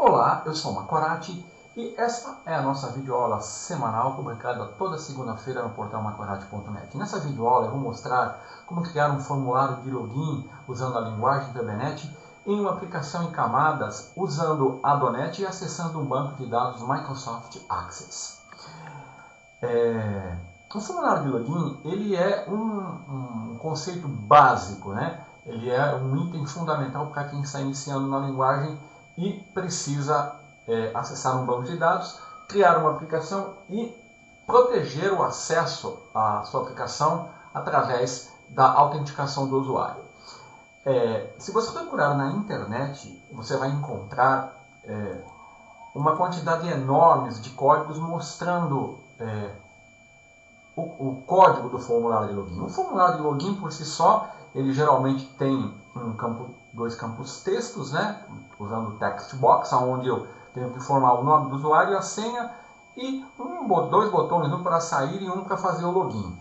Olá, eu sou Macorati e essa é a nossa videoaula semanal publicada toda segunda-feira no portal macorati.net. Nessa videoaula eu vou mostrar como criar um formulário de login usando a linguagem VBNet em uma aplicação em camadas usando ADONET e acessando um banco de dados Microsoft Access. O formulário de login ele é um conceito básico, né? Ele é um item fundamental para quem está iniciando na linguagem e precisa acessar um banco de dados, criar uma aplicação e proteger o acesso à sua aplicação através da autenticação do usuário. Se você procurar na internet, você vai encontrar uma quantidade enorme de códigos mostrando o código do formulário de login. O formulário de login por si só, ele geralmente tem dois campos textos, né? Usando o text box, onde eu tenho que informar o nome do usuário e a senha, e dois botões, um para sair e um para fazer o login.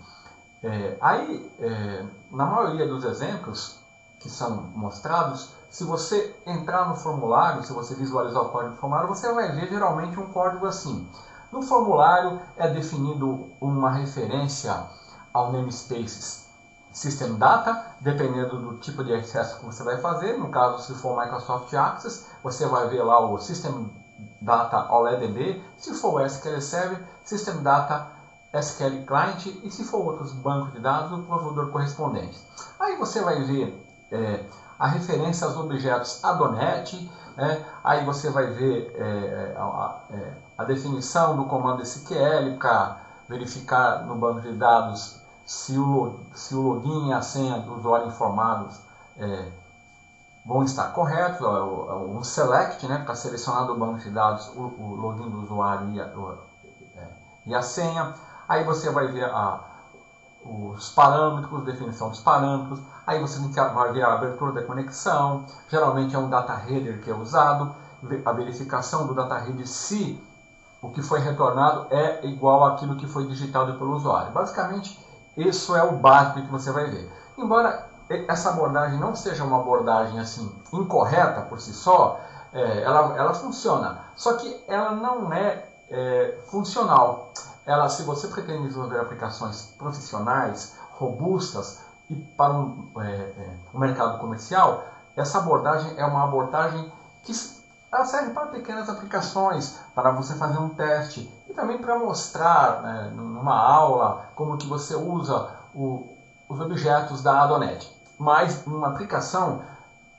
Na maioria dos exemplos que são mostrados, se você entrar no formulário, se você visualizar o código do formulário, você vai ver geralmente um código assim. No formulário é definido uma referência ao namespace System Data, dependendo do tipo de acesso que você vai fazer. No caso, se for Microsoft Access, você vai ver lá o System Data OLEDB. Se for o SQL Server, System Data SQL Client. E se for outros bancos de dados, o provedor correspondente. Aí você vai ver a referência aos objetos ADONET. Aí você vai ver a definição do comando SQL para verificar no banco de dados se o login e a senha do usuário informados vão estar corretos, um select, para selecionar do banco de dados o login do usuário e a senha. Aí você vai ver os parâmetros, definição dos parâmetros. Aí você vai ver a abertura da conexão, geralmente é um data header que é usado, a verificação do data header se o que foi retornado é igual àquilo que foi digitado pelo usuário. Basicamente, isso é o básico que você vai ver. Embora essa abordagem não seja uma abordagem assim incorreta por si só, ela funciona. Só que ela não é funcional. Se você pretende desenvolver aplicações profissionais, robustas e para o mercado comercial, essa abordagem é uma abordagem que ela serve para pequenas aplicações, para você fazer um teste e também para mostrar numa aula como que você usa os objetos da ADONET. Mas numa aplicação,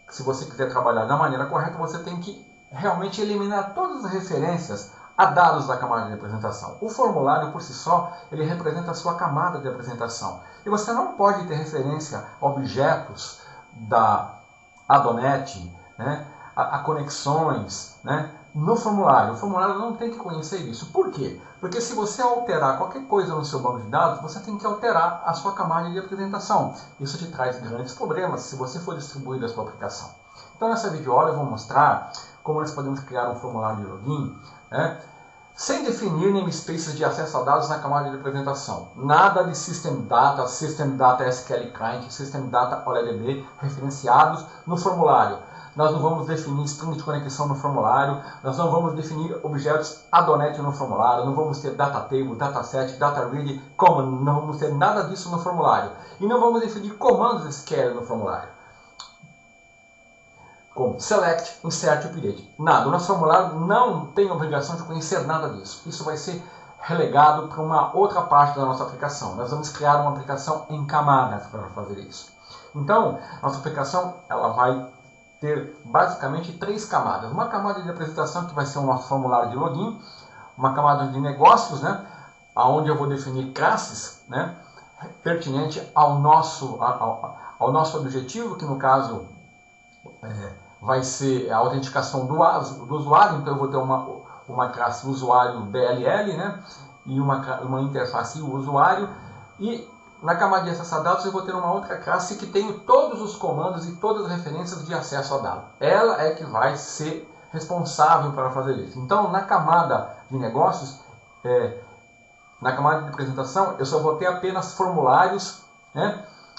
se você quiser trabalhar da maneira correta, você tem que realmente eliminar todas as referências a dados da camada de apresentação. O formulário por si só, ele representa a sua camada de apresentação. E você não pode ter referência a objetos da ADONET, a conexões, no formulário. O formulário não tem que conhecer isso. Por quê? Porque se você alterar qualquer coisa no seu banco de dados, você tem que alterar a sua camada de apresentação. Isso te traz grandes problemas se você for distribuir a sua aplicação. Então nessa videoaula eu vou mostrar como nós podemos criar um formulário de login, sem definir namespaces de acesso a dados na camada de apresentação. Nada de System Data SQL Client, System Data OLEDB referenciados no formulário. Nós não vamos definir string de conexão no formulário, nós não vamos definir objetos ADONET no formulário, não vamos ter data table, dataset, data read, command, não vamos ter nada disso no formulário. E não vamos definir comandos SQL no formulário, como select, insert e update. Nada, o nosso formulário não tem obrigação de conhecer nada disso. Isso vai ser relegado para uma outra parte da nossa aplicação. Nós vamos criar uma aplicação em camadas para fazer isso. Então, nossa aplicação ela vai ter basicamente 3 camadas. Uma camada de apresentação que vai ser o nosso formulário de login, uma camada de negócios, onde eu vou definir classes, pertinente ao nosso objetivo, que no caso vai ser a autenticação do usuário. Então eu vou ter uma classe usuário DLL, e uma interface usuário, e na camada de acesso a dados eu vou ter uma outra classe que tem todos os comandos e todas as referências de acesso a dados. Ela é que vai ser responsável para fazer isso. Então na camada de negócios, na camada de apresentação, eu só vou ter apenas formulários,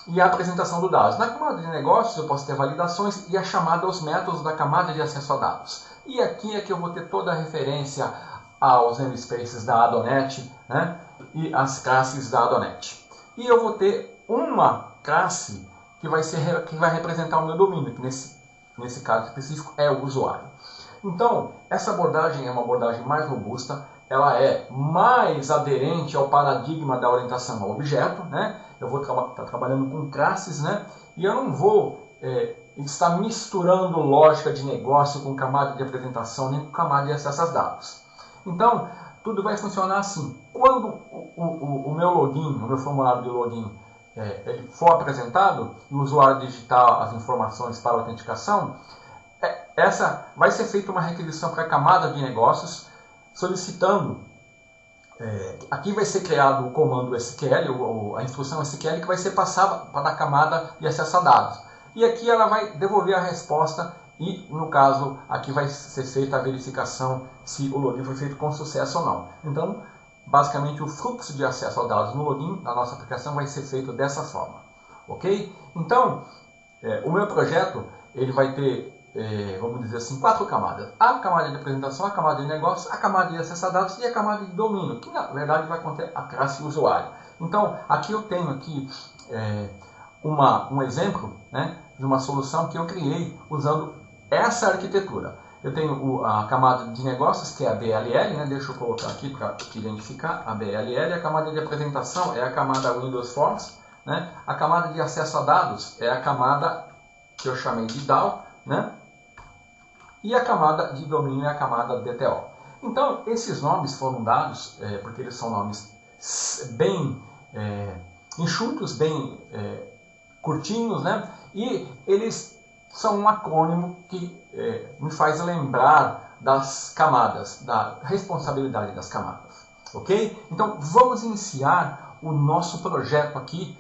e a apresentação do dados. Na camada de negócios eu posso ter validações e a chamada aos métodos da camada de acesso a dados. E aqui é que eu vou ter toda a referência aos namespaces da Adonet, né, e as classes da Adonet. E eu vou ter uma classe que vai representar o meu domínio, que nesse caso específico é o usuário. Então, essa abordagem é uma abordagem mais robusta, ela é mais aderente ao paradigma da orientação ao objeto, né? Eu vou estar trabalhando com classes, né? E eu não vou estar misturando lógica de negócio com camada de apresentação, nem com camada de acesso aos dados. Então, tudo vai funcionar assim. Quando o meu login, o meu formulário de login, ele for apresentado e o usuário digitar as informações para a autenticação, essa vai ser feita uma requisição para a camada de negócios, solicitando, aqui vai ser criado o comando SQL, a instrução SQL, que vai ser passada para a camada de acesso a dados. E aqui ela vai devolver a resposta e, no caso, aqui vai ser feita a verificação se o login foi feito com sucesso ou não. Então, basicamente, o fluxo de acesso a dados no login da nossa aplicação vai ser feito dessa forma. Ok? Então, o meu projeto ele vai ter, vamos dizer assim, 4 camadas. A camada de apresentação, a camada de negócios, a camada de acesso a dados e a camada de domínio, que na verdade vai conter a classe usuário. Então, aqui eu tenho aqui um exemplo, né, de uma solução que eu criei usando essa arquitetura. Eu tenho a camada de negócios, que é a BLL, né? Deixa eu colocar aqui para identificar a BLL. A camada de apresentação é a camada Windows Forms, né? A camada de acesso a dados é a camada que eu chamei de DAO, né? E a camada de domínio é a camada DTO. Então, esses nomes foram dados, porque eles são nomes bem enxutos, bem curtinhos, né? E eles são um acrônimo que me faz lembrar das camadas, da responsabilidade das camadas. Ok? Então, vamos iniciar o nosso projeto aqui.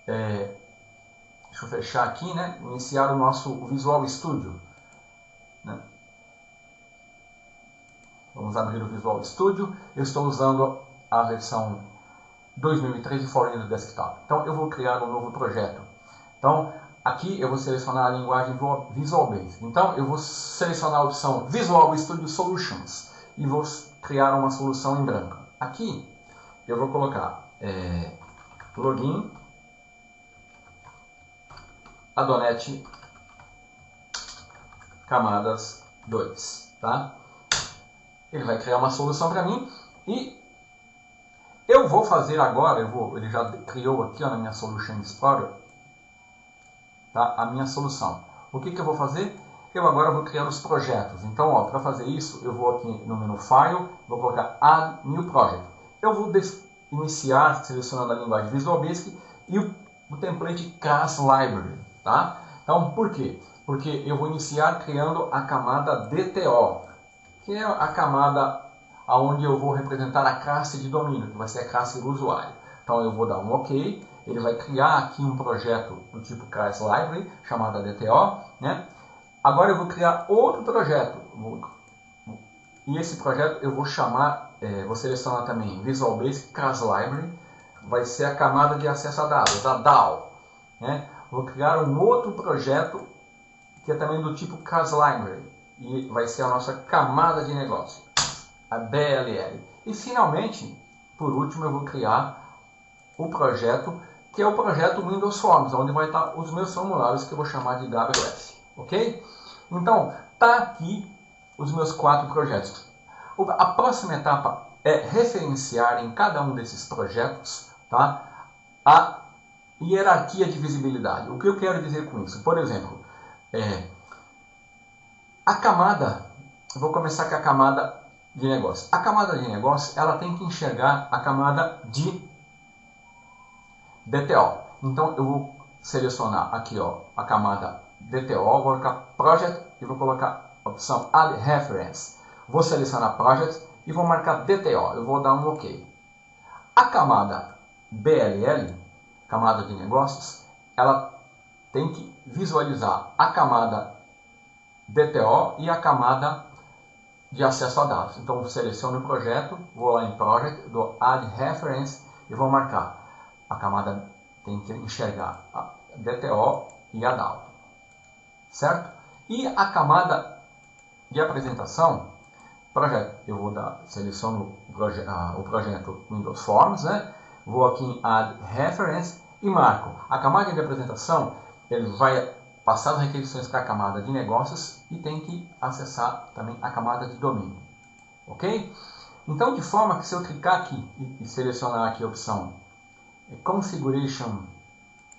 Deixa eu fechar aqui, né? Iniciar o nosso Visual Studio. Né? Vamos abrir o Visual Studio. Eu estou usando a versão 2013 for Windows Desktop. Então, eu vou criar um novo projeto. Então, aqui eu vou selecionar a linguagem Visual Basic. Então, eu vou selecionar a opção Visual Studio Solutions e vou criar uma solução em branco. Aqui, eu vou colocar Login Adonet Camadas 2. Tá? Ele vai criar uma solução para mim e eu vou fazer agora, ele já criou aqui na minha Solution Explorer, tá? A minha solução. O que eu vou fazer? Eu agora vou criar os projetos. Então, para fazer isso, eu vou aqui no menu File, vou colocar Add New Project. Eu vou iniciar selecionando a linguagem Visual Basic e o template Class Library. Tá? Então, por quê? Porque eu vou iniciar criando a camada DTO, que é a camada onde eu vou representar a classe de domínio, que vai ser a classe do usuário. Então, eu vou dar um OK. Ele vai criar aqui um projeto do tipo Class Library, chamado DTO, né? Agora eu vou criar outro projeto. E esse projeto eu vou chamar, vou selecionar também Visual Basic Class Library. Vai ser a camada de acesso a dados, a DAO. Né? Vou criar um outro projeto que é também do tipo Class Library. E vai ser a nossa camada de negócio, a BLL. E finalmente, por último, eu vou criar o projeto que é o projeto Windows Forms, onde vai estar os meus formulários que eu vou chamar de WS, ok? Então, tá aqui os meus 4 projetos. A próxima etapa é referenciar em cada um desses projetos, tá, a hierarquia de visibilidade. O que eu quero dizer com isso? Por exemplo, a camada, eu vou começar com a camada de negócio. A camada de negócio, ela tem que enxergar a camada de DTO. Então, eu vou selecionar aqui a camada DTO, vou colocar Project e vou colocar a opção Add Reference. Vou selecionar Project e vou marcar DTO. Eu vou dar um OK. A camada BLL, camada de negócios, ela tem que visualizar a camada DTO e a camada de acesso a dados. Então, eu seleciono o projeto, vou lá em Project, dou Add Reference e vou marcar. A camada tem que enxergar a DTO e a DAO. Certo? E a camada de apresentação, projeto, eu vou seleciono o projeto Windows Forms, né? Vou aqui em Add Reference e marco a camada de apresentação. Ele vai passar as requisições para a camada de negócios e tem que acessar também a camada de domínio, ok? Então, de forma que se eu clicar aqui e selecionar aqui a opção Configuration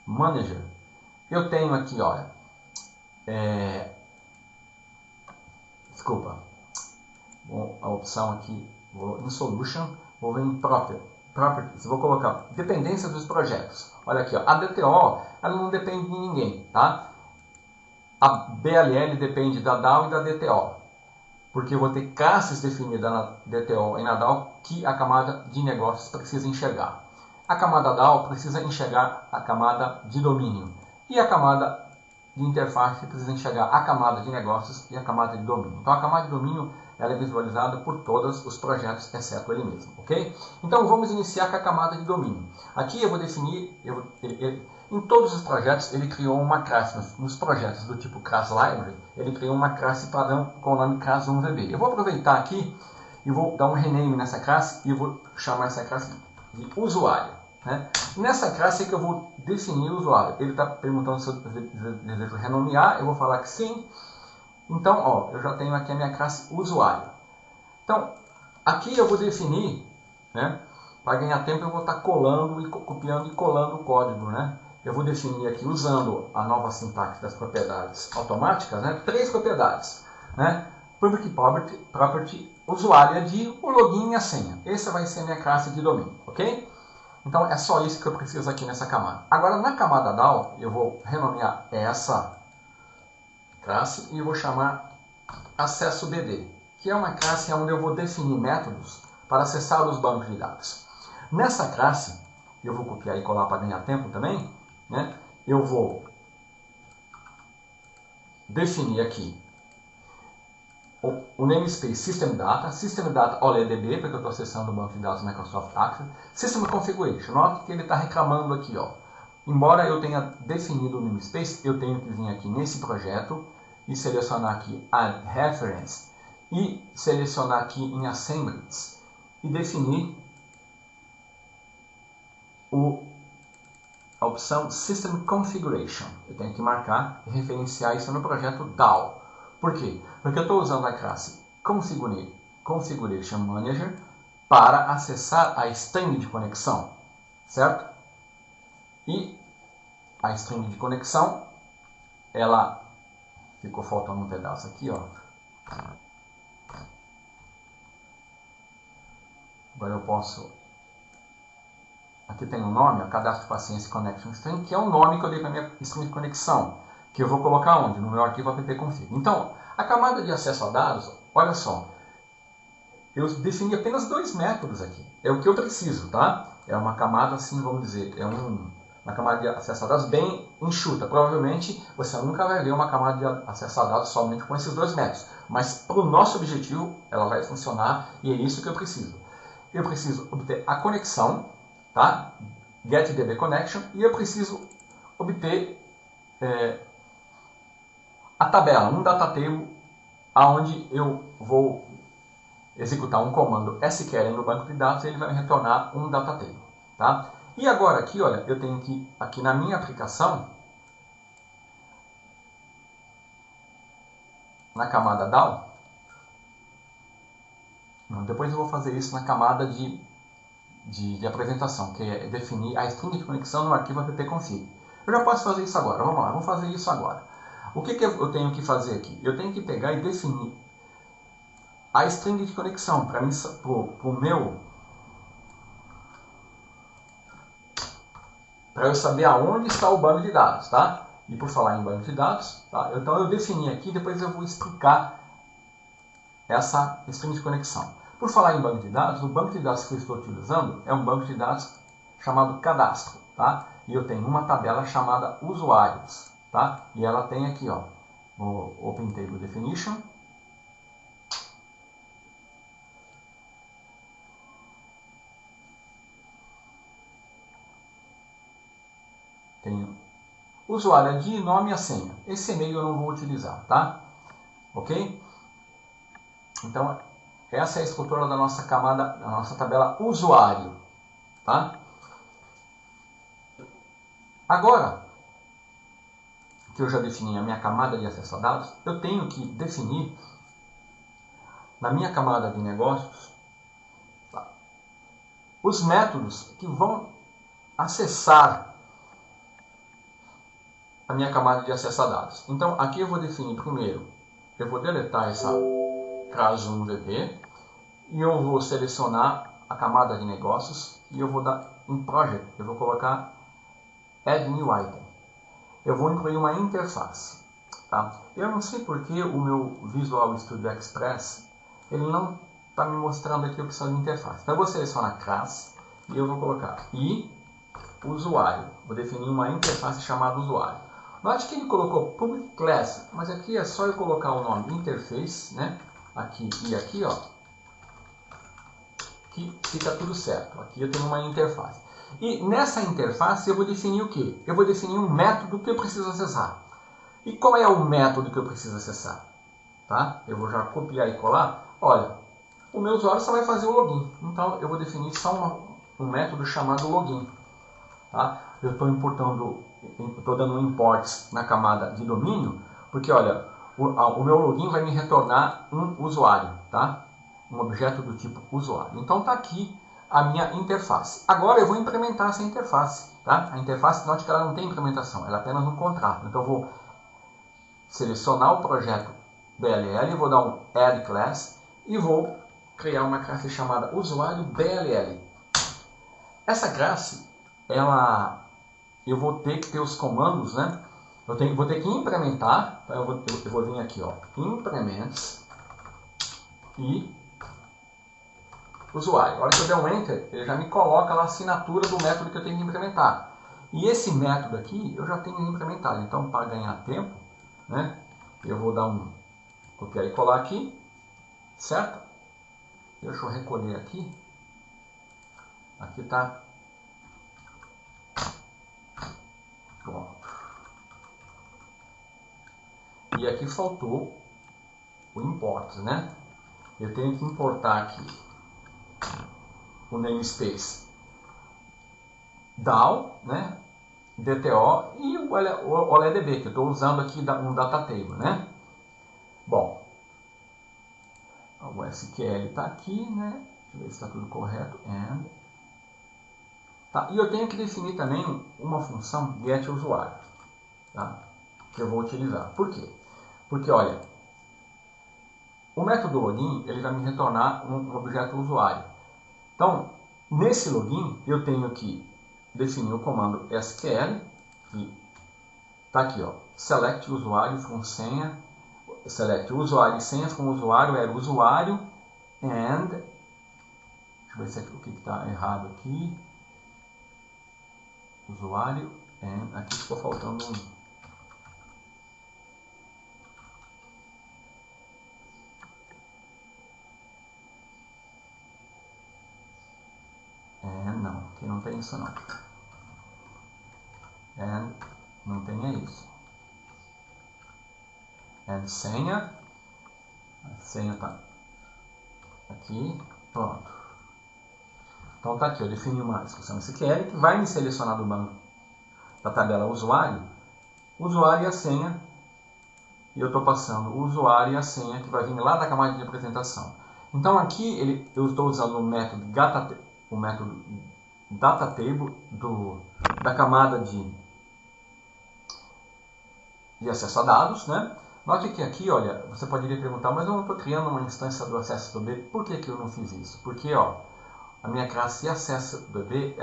Manager, eu tenho aqui, olha, a opção aqui, vou em Solution, vou ver em Properties, vou colocar dependências dos projetos. Olha aqui, ó, a DTO, ela não depende de ninguém, tá? A BLL depende da DAO e da DTO, porque eu vou ter classes definidas na DTO e na DAO que a camada de negócios precisa enxergar. A camada DAO precisa enxergar a camada de domínio e a camada de interface precisa enxergar a camada de negócios e a camada de domínio. Então a camada de domínio ela é visualizada por todos os projetos, exceto ele mesmo, ok? Então vamos iniciar com a camada de domínio. Aqui eu vou definir, em todos os projetos ele criou uma classe, nos projetos do tipo class library, ele criou uma classe padrão com o nome class1VB. Eu vou aproveitar aqui e vou dar um rename nessa classe e vou chamar essa classe de usuário. Né? Nessa classe é que eu vou definir o usuário. Ele está perguntando se eu desejo renomear, eu vou falar que sim. Então, ó, eu já tenho aqui a minha classe usuário. Então, aqui eu vou definir, né? Para ganhar tempo eu vou estar colando e copiando e colando o código, né? Eu vou definir aqui, usando a nova sintaxe das propriedades automáticas, né? 3 propriedades, né? Public Property, usuário é de o login e a senha. Essa vai ser a minha classe de domínio, ok? Então é só isso que eu preciso aqui nessa camada. Agora na camada DAO eu vou renomear essa classe e vou chamar acesso BD, que é uma classe onde eu vou definir métodos para acessar os bancos de dados. Nessa classe, eu vou copiar e colar para ganhar tempo também, né? Eu vou definir aqui o namespace System Data OLEDB, porque eu estou acessando o banco de dados Microsoft Access, System Configuration. Note que ele está reclamando aqui, ó. Embora eu tenha definido o namespace, eu tenho que vir aqui nesse projeto e selecionar aqui Add Reference e selecionar aqui em Assemblies e definir a opção System Configuration. Eu tenho que marcar e referenciar isso no projeto DAO. Por quê? Porque eu estou usando a classe Configuration Manager para acessar a string de conexão, certo? E a string de conexão, ela ficou faltando um pedaço aqui, ó. Agora eu posso... Aqui tem um nome, ó, Cadastro de Paciência Connection String, que é o nome que eu dei para a minha string de conexão, que eu vou colocar onde? No meu arquivo appconfig. Então, a camada de acesso a dados, olha só, eu defini apenas 2 métodos aqui. É o que eu preciso, tá? É uma camada assim, vamos dizer, uma camada de acesso a dados bem enxuta. Provavelmente você nunca vai ver uma camada de acesso a dados somente com esses 2 métodos. Mas para o nosso objetivo, ela vai funcionar e é isso que eu preciso. Eu preciso obter a conexão, tá? GetDB Connection, e eu preciso obter a tabela, um data table, onde eu vou executar um comando SQL no banco de dados e ele vai me retornar um data table, tá? E agora aqui, olha, eu tenho que, aqui na minha aplicação, na camada DAO, depois eu vou fazer isso na camada de apresentação, que é definir a string de conexão no arquivo appconfig. Eu já posso fazer isso agora, vamos lá, vou fazer isso agora. O que eu tenho que fazer aqui? Eu tenho que pegar e definir a string de conexão para mim, para eu saber aonde está o banco de dados, tá? E por falar em banco de dados, tá? Então eu defini aqui, depois eu vou explicar essa string de conexão. Por falar em banco de dados, o banco de dados que eu estou utilizando é um banco de dados chamado cadastro, tá? E eu tenho uma tabela chamada usuários, tá? E ela tem aqui, ó, o Open Table Definition. Tenho usuário ID, nome e a senha. Esse e-mail eu não vou utilizar, tá? Ok? Então, essa é a estrutura da nossa camada, da nossa tabela usuário. Tá? Agora que eu já defini a minha camada de acesso a dados, eu tenho que definir na minha camada de negócios os métodos que vão acessar a minha camada de acesso a dados. Então, aqui eu vou definir primeiro, eu vou deletar essa classe 1VB e eu vou selecionar a camada de negócios e eu vou dar em Project, eu vou colocar Add New Item. Eu vou incluir uma interface. Tá? Eu não sei porque o meu Visual Studio Express ele não está me mostrando aqui a opção de interface. Então eu vou selecionar classe e eu vou colocar i usuário. Vou definir uma interface chamada usuário. Note que ele colocou Public Class, mas aqui é só eu colocar o nome Interface, né? Aqui e aqui, ó, que fica tudo certo. Aqui eu tenho uma interface. E nessa interface eu vou definir o quê? Eu vou definir um método que eu preciso acessar. E qual é o método que eu preciso acessar? Tá? Eu vou já copiar e colar. Olha, o meu usuário só vai fazer o login. Então eu vou definir só um método chamado login. Tá? Eu estou importando, estou dando um import na camada de domínio, porque olha, o meu login vai me retornar um usuário, tá? Um objeto do tipo usuário. Então está aqui a minha interface. Agora eu vou implementar essa interface. Tá? A interface, note que ela não tem implementação, ela é apenas um contrato. Então eu vou selecionar o projeto BLL, vou dar um Add Class e vou criar uma classe chamada usuário BLL. Essa classe, eu vou ter que ter os comandos, né? Vou ter que implementar. Então eu vou vir aqui, ó, Implements e usuário. A hora que eu der um Enter, ele já me coloca lá a assinatura do método que eu tenho que implementar. E esse método aqui eu já tenho implementado. Então, para ganhar tempo, né, eu vou dar um copiar e colar aqui, certo? Deixa eu recolher aqui. Aqui está. Pronto. E aqui faltou o import, né? Eu tenho que importar aqui o namespace DAO, né? DTO e o OLEDB, que eu estou usando aqui um data table, né? Bom, o SQL está aqui, né? Deixa eu ver se está tudo correto. Tá. E eu tenho que definir também uma função getUsuário, tá? Que eu vou utilizar. Por quê? Porque, olha, o método login ele vai me retornar um objeto usuário. Então, nesse login, eu tenho que definir o comando SQL, que está aqui, ó, select usuário from senha, select usuário e senha from usuário era usuário and, deixa eu ver se é o que está errado aqui, usuário and, aqui ficou faltando um. Não, aqui não tem isso não. And não tem isso. And senha. A senha tá aqui. Pronto. Então tá aqui, eu defini uma discussão SQL que vai me selecionar do banco da tabela usuário e a senha. E eu estou passando o usuário e a senha que vai vir lá da camada de apresentação. Então aqui eu estou usando o método datatable da camada de acesso a dados, né? Note que aqui, olha, você poderia perguntar, mas eu não estou criando uma instância do acesso do bebê, por que eu não fiz isso? Porque, ó, a minha classe de acesso do bebê,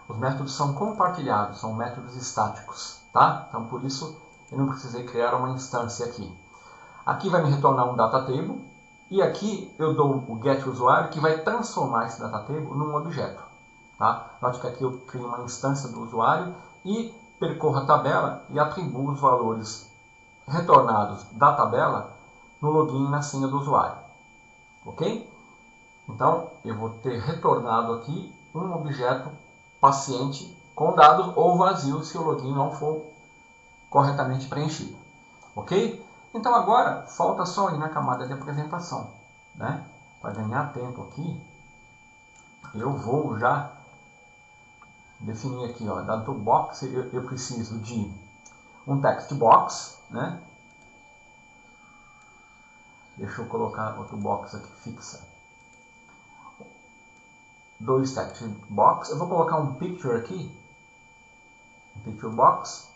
os métodos são compartilhados, são métodos estáticos, tá? Então, por isso, eu não precisei criar uma instância aqui. Aqui vai me retornar um datatable, e aqui eu dou o getUsuário, que vai transformar esse datatable num objeto, tá? Note que aqui eu crio uma instância do usuário e percorro a tabela e atribuo os valores retornados da tabela no login e na senha do usuário. Ok? Então, eu vou ter retornado aqui um objeto paciente com dados ou vazio se o login não for corretamente preenchido. Ok? Então, agora, falta só ir na camada de apresentação. né? Para ganhar tempo aqui, eu vou já definir aqui, ó, da toolbox eu preciso de um text box, né? Deixa eu colocar outro box aqui fixa. 2 text box. Eu vou colocar um picture aqui, um picture box.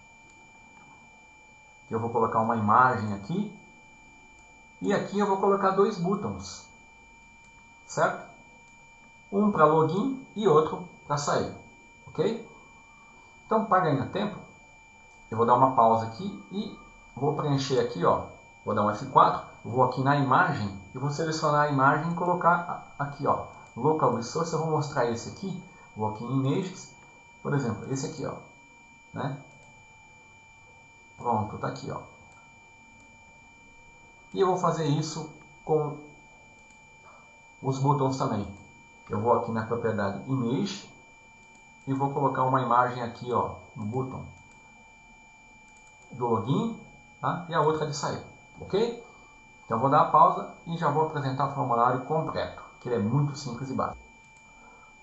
Eu vou colocar uma imagem aqui. E aqui eu vou colocar 2 buttons, certo? Um para login e outro para sair, ok? Então, para ganhar tempo, eu vou dar uma pausa aqui e vou preencher aqui, ó. Vou dar um F4, vou aqui na imagem e vou selecionar a imagem e colocar aqui, ó, Local Resource. Eu vou mostrar esse aqui, vou aqui em Images, por exemplo, esse aqui, ó, né? Pronto, tá aqui, ó. E eu vou fazer isso com os botões também. Eu vou aqui na propriedade Image e vou colocar uma imagem aqui, ó, no botão do login, tá? E a outra de sair, ok? Então eu vou dar a pausa e já vou apresentar o formulário completo, que ele é muito simples e básico.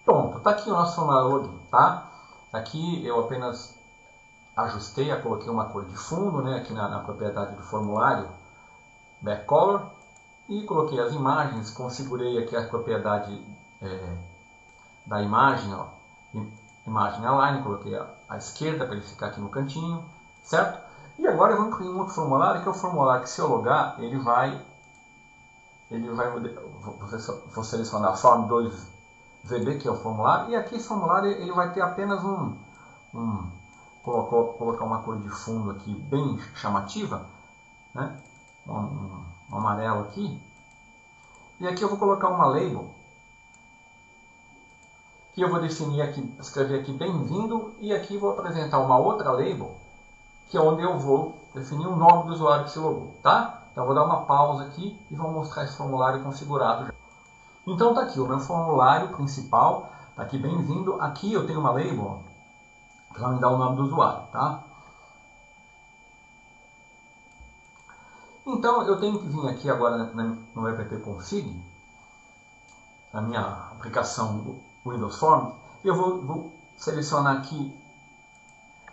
Pronto, tá aqui o nosso formulário login, tá? Aqui eu apenas ajustei, coloquei uma cor de fundo, né, aqui na propriedade do formulário, back color, e coloquei as imagens, configurei aqui a propriedade da imagem, ó, imagem align, coloquei à esquerda para ele ficar aqui no cantinho, certo? E agora eu vou incluir um outro formulário, que é o formulário que, se eu logar, vou selecionar Form 2 VB, que é o formulário, e aqui esse formulário ele vai ter apenas colocar uma cor de fundo aqui bem chamativa, né? Um amarelo aqui, e aqui eu vou colocar uma label, que eu vou definir aqui, escrever aqui bem-vindo, e aqui vou apresentar uma outra label, que é onde eu vou definir o nome do usuário que se logou, tá? Então eu vou dar uma pausa aqui e vou mostrar esse formulário configurado já. Então tá aqui o meu formulário principal, tá aqui bem-vindo, aqui eu tenho uma label que vai me dar o nome do usuário, tá? Então eu tenho que vir aqui agora no app-config, na minha aplicação Windows Forms, e eu vou selecionar aqui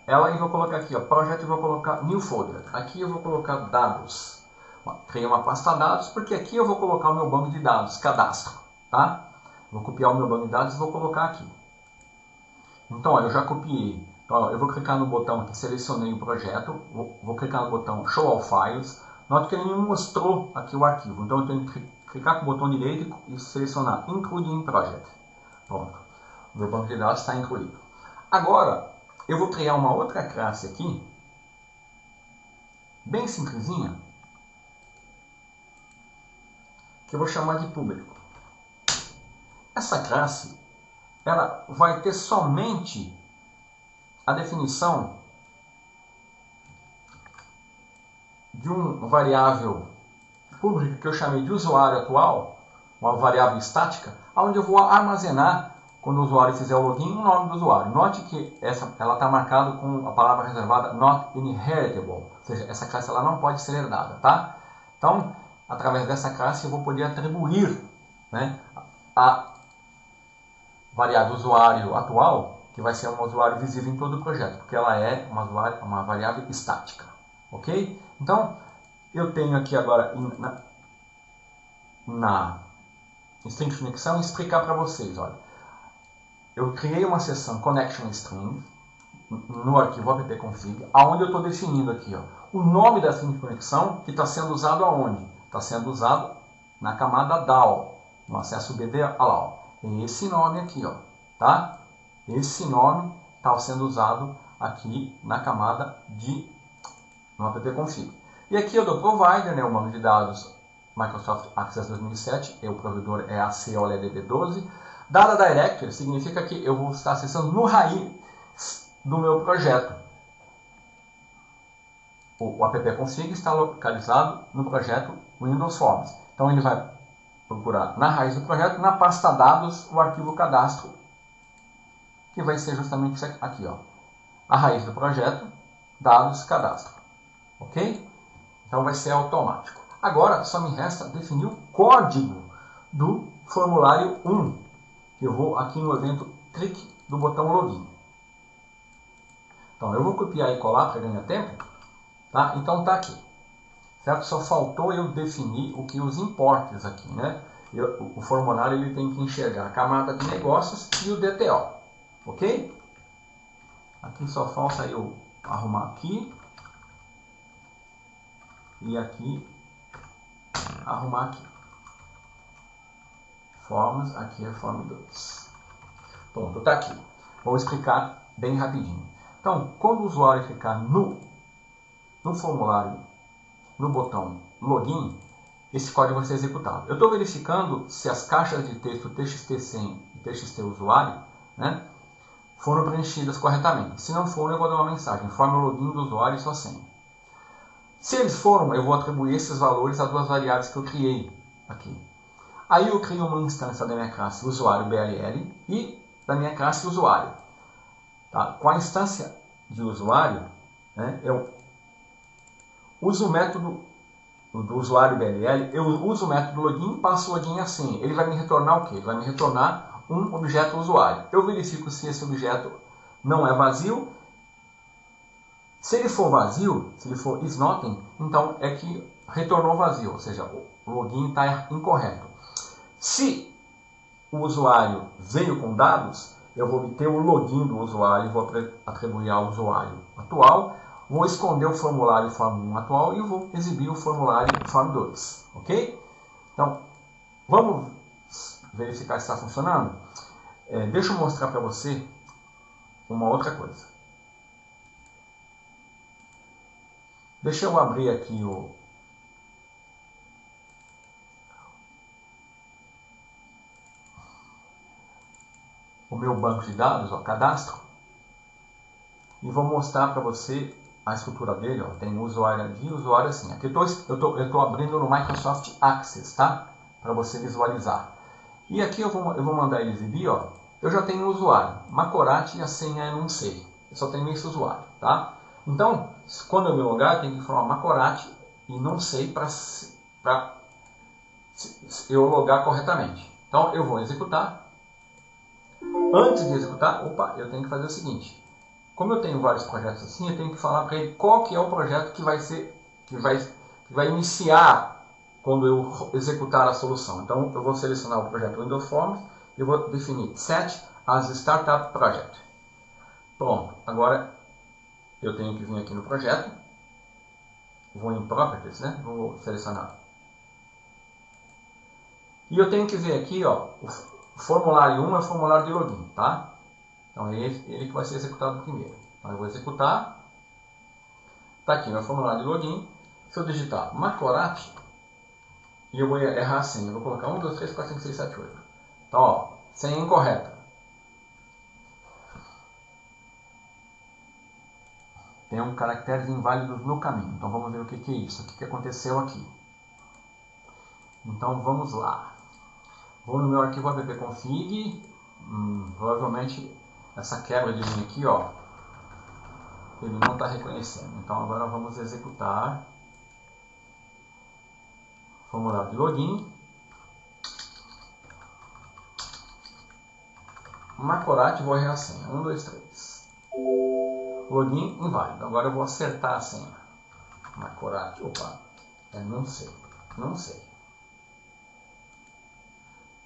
ela e vou colocar aqui, ó, projeto, e vou colocar new folder. Aqui eu vou colocar dados. Criei uma pasta dados, porque aqui eu vou colocar o meu banco de dados, cadastro, tá? Vou copiar o meu banco de dados e vou colocar aqui. Então, ó, eu já copiei. Então, ó, eu vou clicar no botão aqui, selecionei o projeto, vou clicar no botão Show All Files. Note que ele me mostrou aqui o arquivo. Então, eu tenho que clicar com o botão direito e selecionar Include in Project. Pronto. O meu banco de dados está incluído. Agora, eu vou criar uma outra classe aqui, bem simplesinha, que eu vou chamar de público. Essa classe, ela vai ter somente a definição de um variável público que eu chamei de usuário atual, uma variável estática, onde eu vou armazenar, quando o usuário fizer o login, o nome do usuário. Note que ela está marcada com a palavra reservada not inheritable, ou seja, essa classe ela não pode ser herdada, tá? Então, através dessa classe eu vou poder atribuir, né, a variável usuário atual, que vai ser um usuário visível em todo o projeto, porque ela é uma variável estática, ok? Então, eu tenho aqui agora na string conexão explicar para vocês, olha. Eu criei uma seção connection string no arquivo app-config, onde eu estou definindo aqui, ó, o nome da string de conexão que está sendo usado aonde? Está sendo usado na camada DAO, no acesso BD allow. É esse nome aqui, ó, tá? Esse nome está sendo usado aqui na camada no app-config. E aqui eu dou provider, né, o banco de dados Microsoft Access 2007, o provedor é ACOLEDB12. Data Directory significa que eu vou estar acessando no raiz do meu projeto. O app-config está localizado no projeto Windows Forms. Então ele vai procurar na raiz do projeto, na pasta dados, o arquivo cadastro, que vai ser justamente isso aqui, ó. A raiz do projeto, dados, cadastro. Ok? Então vai ser automático. Agora só me resta definir o código do formulário 1. Eu vou aqui no evento clique do botão login. Então eu vou copiar e colar para ganhar tempo, tá? Então tá aqui, certo? Só faltou eu definir o que os importes aqui, né? O formulário ele tem que enxergar a camada de negócios e o DTO, ok? Aqui só falta eu arrumar aqui e aqui arrumar aqui. Forms, aqui é form 2. Pronto, tá aqui. Vou explicar bem rapidinho. Então, quando o usuário clicar no formulário, no botão login, esse código vai ser executado. Eu estou verificando se as caixas de texto txt100 e txt-usuário, né, foram preenchidas corretamente. Se não foram, eu vou dar uma mensagem: informe o login do usuário e sua senha. Se eles foram, eu vou atribuir esses valores a duas variáveis que eu criei aqui. Aí eu crio uma instância da minha classe usuário BLL e da minha classe usuário. Tá? Com a instância de usuário, né, eu uso o método do usuário BLL, eu uso o método login, passo o login e a senha. Ele vai me retornar o quê? Ele vai me retornar um objeto usuário. Eu verifico se esse objeto não é vazio. Se ele for vazio, se ele for is nothing, então é que retornou vazio, ou seja, o login está incorreto. Se o usuário veio com dados, eu vou obter o login do usuário, vou atribuir ao usuário atual, vou esconder o formulário form 1 atual e vou exibir o formulário form 2, ok? Então, vamos verificar se está funcionando? Deixa eu mostrar para você uma outra coisa. Deixa eu abrir aqui o meu banco de dados, ó, cadastro, e vou mostrar para você a estrutura dele. Ó. Tem usuário ID, usuário assim. Aqui eu estou abrindo no Microsoft Access, tá? Para você visualizar. E aqui eu vou mandar ele exibir. Ó. Eu já tenho um usuário, Macorati, e a senha eu não sei. Eu só tenho esse usuário, tá? Então, quando eu me logar, eu tenho que informar Macorati e não sei para eu logar corretamente. Então, eu vou executar. Antes de executar, eu tenho que fazer o seguinte. Como eu tenho vários projetos assim, eu tenho que falar para ele qual que é o projeto que vai iniciar quando eu executar a solução. Então, eu vou selecionar o projeto Windows Forms e vou definir Set as Startup Project. Pronto. Agora, eu tenho que vir aqui no projeto. Vou em Properties, né? Vou selecionar. E eu tenho que ver aqui, ó, o formulário 1 é o formulário de login, tá? Então é ele que vai ser executado primeiro. Então eu vou executar. Está aqui meu formulário de login. Se eu digitar Macorati, e eu vou errar a senha, eu vou colocar 1, 2, 3, 4, 5, 6, 7, 8. Então, ó, senha incorreta. Tem um caracteres inválidos no caminho. Então vamos ver o que é isso, o que aconteceu aqui. Então vamos lá. Vou no meu arquivo appconfig. Provavelmente essa quebra de linha aqui, ó, ele não está reconhecendo. Então agora vamos executar formulário de login. Macorati, vou errar a senha. 1, 2, 3. Login inválido. Agora eu vou acertar a senha. Macorati. Não sei. Não sei.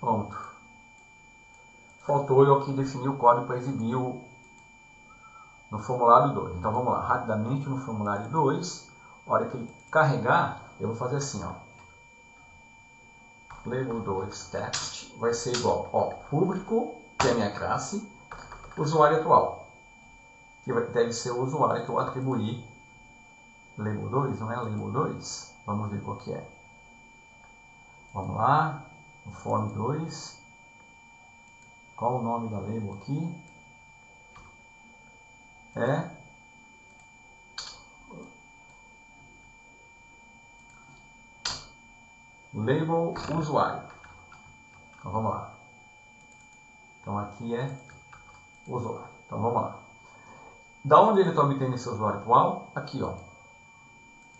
Pronto. Faltou eu aqui definir o código para exibir no formulário 2. Então vamos lá. Rapidamente no formulário 2. A hora que ele carregar, eu vou fazer assim, ó. Label 2 text vai ser igual, ó, público, que é a minha classe, usuário atual. Que deve ser o usuário que eu atribuí. Label 2, não é label 2? Vamos ver qual que é. Vamos lá. O form 2. Qual o nome da label aqui? É label usuário. Então vamos lá. Então aqui é usuário. Então vamos lá. Da onde ele está obtendo esse usuário atual? Aqui, ó.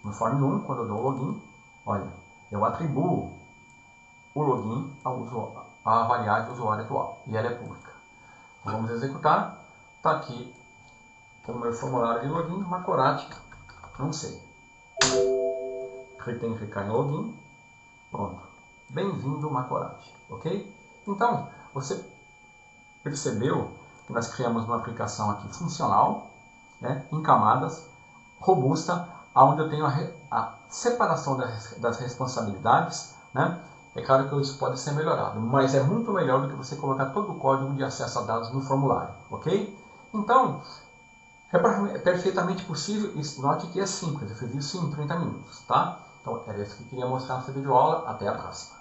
No form 1, quando eu dou o login, olha, eu atribuo o login à variável usuário atual, e ela é pública. Vamos executar. Está aqui o meu formulário de login, Macorati, não sei. Tem que clicar em login. Pronto. Bem-vindo, Macorati. Ok? Então, você percebeu que nós criamos uma aplicação aqui funcional, né, em camadas, robusta, onde eu tenho a separação das responsabilidades, né? É claro que isso pode ser melhorado, mas é muito melhor do que você colocar todo o código de acesso a dados no formulário, ok? Então, é perfeitamente possível, e note que é simples, eu fiz isso em 30 minutos, tá? Então, era isso que eu queria mostrar nessa videoaula, até a próxima.